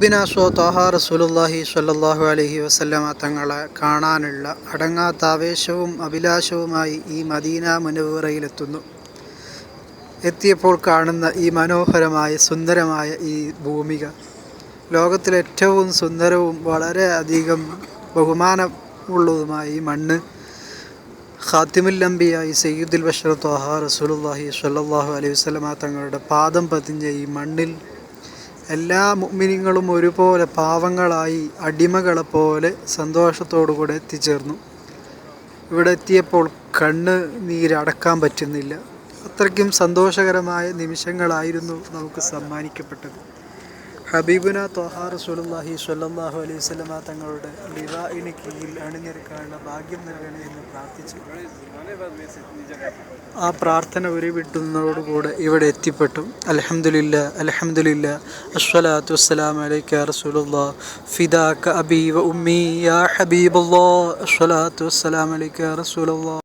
ത്വാഹാ റസൂലുള്ളാഹി സ്വല്ലല്ലാഹു അലൈഹി വസല്ലമ തങ്ങളെ കാണാനുള്ള അടങ്ങാത്ത ആവേശവും അഭിലാഷവുമായി ഈ മദീന മുനവ്വറയിലെത്തുന്നു. എത്തിയപ്പോൾ കാണുന്ന ഈ മനോഹരമായ സുന്ദരമായ ഈ ഭൂമിക, ലോകത്തിലെ ഏറ്റവും സുന്ദരവും വളരെ അധികം ബഹുമാനമുള്ളതുമായ ഈ മണ്ണ്, ഖാത്തിമുൽ അംബിയായി സയ്യിദുൽ ബശർ ത്വാഹാ റസൂലുള്ളാഹി സ്വല്ലല്ലാഹു അലൈഹി വസല്ലമ തങ്ങളുടെ പാദം പതിഞ്ഞ ഈ മണ്ണിൽ എല്ലാ മുഅ്മിനീങ്ങളും ഒരുപോലെ പാവങ്ങളായി അടിമകളെപ്പോലെ സന്തോഷത്തോടുകൂടെ എത്തിച്ചേർന്നു. ഇവിടെ എത്തിയപ്പോൾ കണ്ണ് നീരടക്കാൻ പറ്റുന്നില്ല. അത്രയ്ക്കും സന്തോഷകരമായ നിമിഷങ്ങളായിരുന്നു നമുക്ക് സമ്മാനിക്കപ്പെട്ടത്. ഹബീബുന ത്വാഹാ റസൂലുള്ളാഹി സ്വല്ലല്ലാഹു അലൈഹി വസല്ലമ തങ്ങളുടെ ലിവാഇന് കീഴിൽ അണിനിരക്കാനുള്ള ഭാഗ്യം നൽകണേ എന്ന് പ്രാർത്ഥിച്ചു. ആ പ്രാർത്ഥന ഉരുവിട്ടുന്നതോടുകൂടെ ഇവിടെ എത്തിപ്പെട്ടു. അൽഹംദുലില്ലാഹ് അൽഹംദുലില്ലാഹ് അസ്സലാത്തു വസ്സലാമു അലൈക യാ റസൂലുള്ളാഹ് ഫിദാക അബീ വ ഉമ്മീ യാ ഹബീബല്ലാഹ് അസ്സലാത്തു വസ്സലാമു അലൈക യാ റസൂലുള്ളാഹ്.